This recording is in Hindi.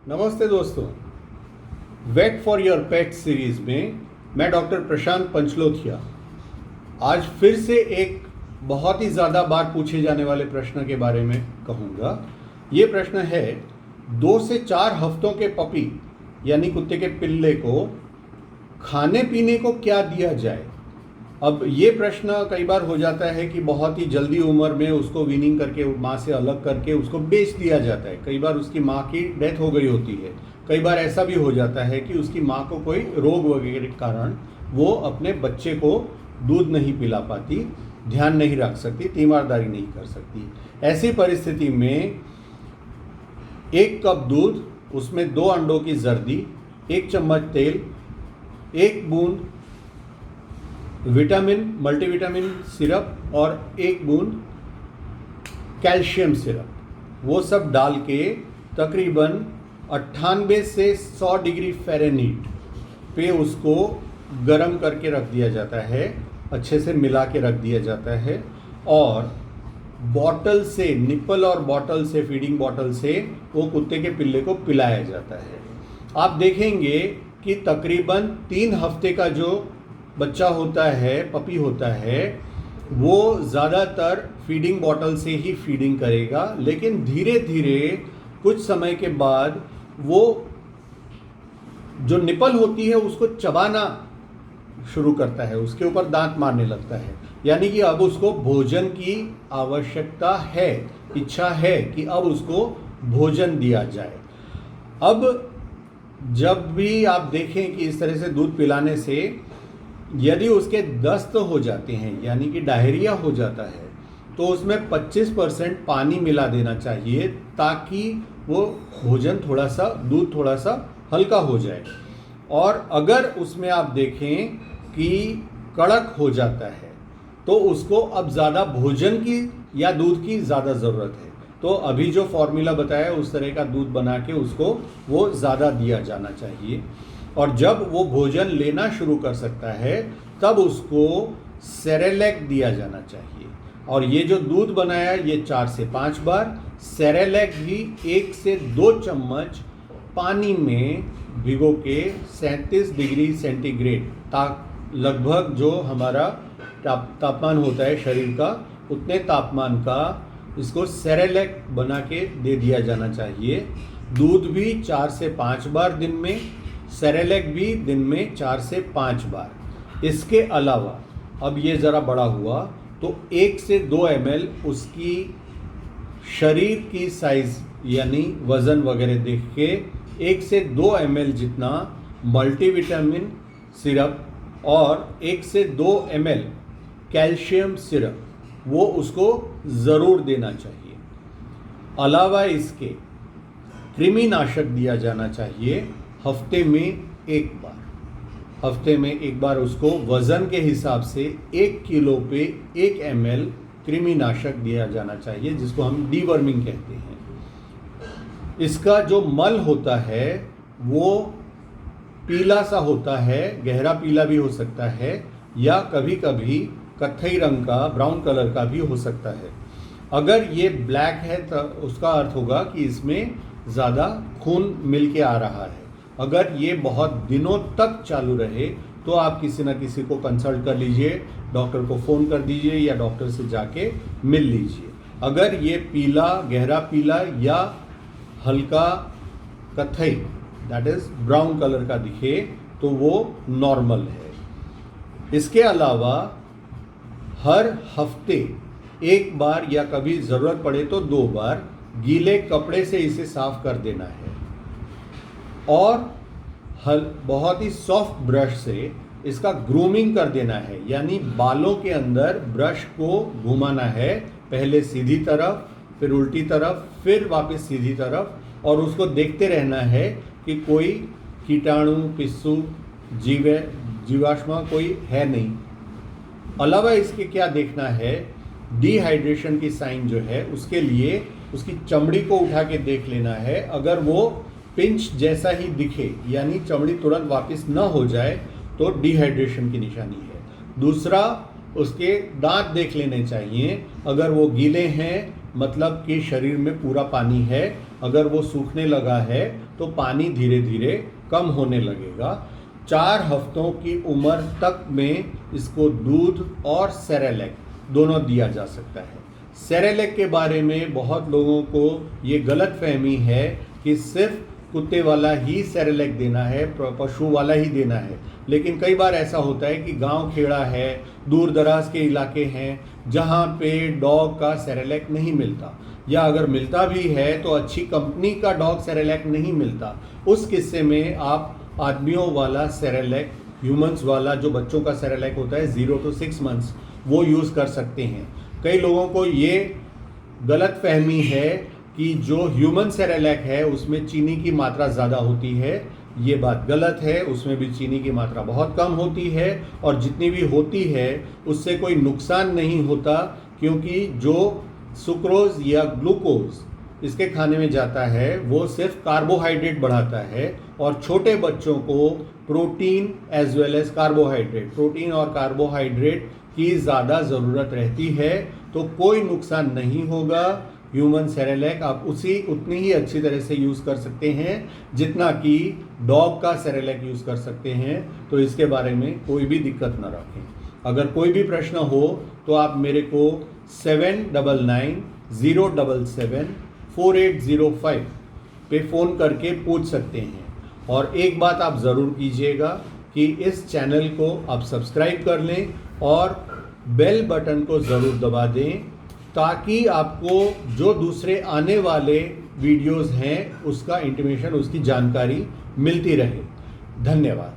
नमस्ते दोस्तों, vet for your pet series में मैं डॉक्टर प्रशांत पंचलोथिया आज फिर से एक बहुत ही ज़्यादा बार पूछे जाने वाले प्रश्न के बारे में कहूँगा। ये प्रश्न है 2 से 4 हफ्तों के पपी यानी कुत्ते के पिल्ले को खाने पीने को क्या दिया जाए। अब ये प्रश्न कई बार हो जाता है कि बहुत ही जल्दी उम्र में उसको वीनिंग करके माँ से अलग करके उसको बेच दिया जाता है। कई बार उसकी माँ की डेथ हो गई होती है। कई बार ऐसा भी हो जाता है कि उसकी माँ को कोई रोग वगैरह के कारण वो अपने बच्चे को दूध नहीं पिला पाती, ध्यान नहीं रख सकती, तीमारदारी नहीं कर सकती। ऐसी परिस्थिति में 1 कप दूध, उसमें 2 अंडों की जर्दी, 1 चम्मच तेल, 1 बूंद विटामिन मल्टीविटामिन सिरप और 1 बूंद कैल्शियम सिरप, वो सब डाल के तकरीबन 98 से 100 डिग्री फ़ारेनहीट पे उसको गर्म करके रख दिया जाता है, अच्छे से मिला के रख दिया जाता है और बॉटल से, निप्पल और बॉटल से, फीडिंग बॉटल से वो कुत्ते के पिल्ले को पिलाया जाता है। आप देखेंगे कि तकरीबन 3 हफ्ते का जो बच्चा होता है, पपी होता है, वो ज़्यादातर फीडिंग बॉटल से ही फीडिंग करेगा, लेकिन धीरे धीरे कुछ समय के बाद वो जो निपल होती है उसको चबाना शुरू करता है, उसके ऊपर दांत मारने लगता है। यानी कि अब उसको भोजन की आवश्यकता है, इच्छा है कि अब उसको भोजन दिया जाए। अब जब भी आप देखें कि इस तरह से दूध पिलाने से यदि उसके दस्त हो जाते हैं यानी कि डायरिया हो जाता है तो उसमें 25% पानी मिला देना चाहिए ताकि वो भोजन दूध थोड़ा सा हल्का हो जाए। और अगर उसमें आप देखें कि कड़क हो जाता है तो उसको अब ज़्यादा भोजन की या दूध की ज़्यादा ज़रूरत है, तो अभी जो फॉर्मूला बताया उस तरह का दूध बना के उसको वो ज़्यादा दिया जाना चाहिए। और जब वो भोजन लेना शुरू कर सकता है तब उसको सेरेलैक दिया जाना चाहिए। और ये जो दूध बनाया ये 4 से 5 बार, सेरेलैक भी 1 से 2 चम्मच पानी में भिगो के 37 डिग्री सेंटीग्रेड लगभग जो हमारा तापमान होता है शरीर का, उतने तापमान का इसको सेरेलैक बना के दे दिया जाना चाहिए। दूध भी 4 से 5 बार दिन में, सेरेलैक भी दिन में 4 से 5 बार। इसके अलावा अब ये ज़रा बड़ा हुआ तो 1 से 2 ml उसकी शरीर की साइज़ यानी वज़न वगैरह देख के 1 से 2 ml जितना मल्टीविटामिन सिरप और 1 से 2 ml कैल्शियम सिरप वो उसको ज़रूर देना चाहिए। अलावा इसके कृमिनाशक दिया जाना चाहिए हफ्ते में 1 बार उसको वज़न के हिसाब से 1 किलो पे 1 ml कृमिनाशक दिया जाना चाहिए, जिसको हम डीवर्मिंग कहते हैं। इसका जो मल होता है वो पीला सा होता है, गहरा पीला भी हो सकता है या कभी कभी कत्थई रंग का, ब्राउन कलर का भी हो सकता है। अगर ये ब्लैक है तो उसका अर्थ होगा कि इसमें ज़्यादा खून मिल के आ रहा है। अगर ये बहुत दिनों तक चालू रहे तो आप किसी न किसी को कंसल्ट कर लीजिए, डॉक्टर को फ़ोन कर दीजिए या डॉक्टर से जाके मिल लीजिए। अगर ये पीला, गहरा पीला या हल्का कत्थई दैट इज़ ब्राउन कलर का दिखे तो वो नॉर्मल है। इसके अलावा हर हफ्ते 1 बार या कभी ज़रूरत पड़े तो 2 बार गीले कपड़े से इसे साफ कर देना है और बहुत ही सॉफ्ट ब्रश से इसका ग्रूमिंग कर देना है, यानी बालों के अंदर ब्रश को घुमाना है, पहले सीधी तरफ, फिर उल्टी तरफ, फिर वापस सीधी तरफ, और उसको देखते रहना है कि कोई कीटाणु, पिस्सू, जीवाश्मा कोई है नहीं। अलावा इसके क्या देखना है, डिहाइड्रेशन की साइन जो है उसके लिए उसकी चमड़ी को उठा के देख लेना है। अगर वो पिंच जैसा ही दिखे यानी चमड़ी तुरंत वापस न हो जाए तो डिहाइड्रेशन की निशानी है। दूसरा, उसके दांत देख लेने चाहिए, अगर वो गीले हैं मतलब कि शरीर में पूरा पानी है, अगर वो सूखने लगा है तो पानी धीरे धीरे कम होने लगेगा। 4 हफ्तों की उम्र तक में इसको दूध और सेरेलैक दोनों दिया जा सकता है। सेरेलैक के बारे में बहुत लोगों को ये गलत फहमी है कि सिर्फ कुत्ते वाला ही सेरेलैक देना है, पशु वाला ही देना है। लेकिन कई बार ऐसा होता है कि गांव खेड़ा है, दूर दराज के इलाके हैं जहां पे डॉग का सेरेलैक नहीं मिलता, या अगर मिलता भी है तो अच्छी कंपनी का डॉग सेरेलैक नहीं मिलता। उस किस्से में आप आदमियों वाला सेरेलैक, ह्यूमंस वाला जो बच्चों का सेरेलैक होता है 0 to 6 months, वो यूज़ कर सकते हैं। कई लोगों को ये गलत फहमी है कि जो ह्यूमन सेरेलैक है उसमें चीनी की मात्रा ज़्यादा होती है। ये बात गलत है, उसमें भी चीनी की मात्रा बहुत कम होती है, और जितनी भी होती है उससे कोई नुकसान नहीं होता, क्योंकि जो सुक्रोज या ग्लूकोज इसके खाने में जाता है वो सिर्फ कार्बोहाइड्रेट बढ़ाता है, और छोटे बच्चों को protein as well as carbohydrate, protein और कार्बोहाइड्रेट की ज़्यादा ज़रूरत रहती है। तो कोई नुकसान नहीं होगा। ह्यूमन सेरेलैक आप उतनी ही अच्छी तरह से यूज़ कर सकते हैं जितना कि डॉग का सेरेलैक यूज़ कर सकते हैं। तो इसके बारे में कोई भी दिक्कत न रखें। अगर कोई भी प्रश्न हो तो आप मेरे को 7999077485 पे फ़ोन करके पूछ सकते हैं। और एक बात आप ज़रूर कीजिएगा कि इस चैनल को आप सब्सक्राइब कर लें और बेल बटन को ज़रूर दबा दें, ताकि आपको जो दूसरे आने वाले वीडियोस हैं उसका इंटीमेशन, उसकी जानकारी मिलती रहे। धन्यवाद।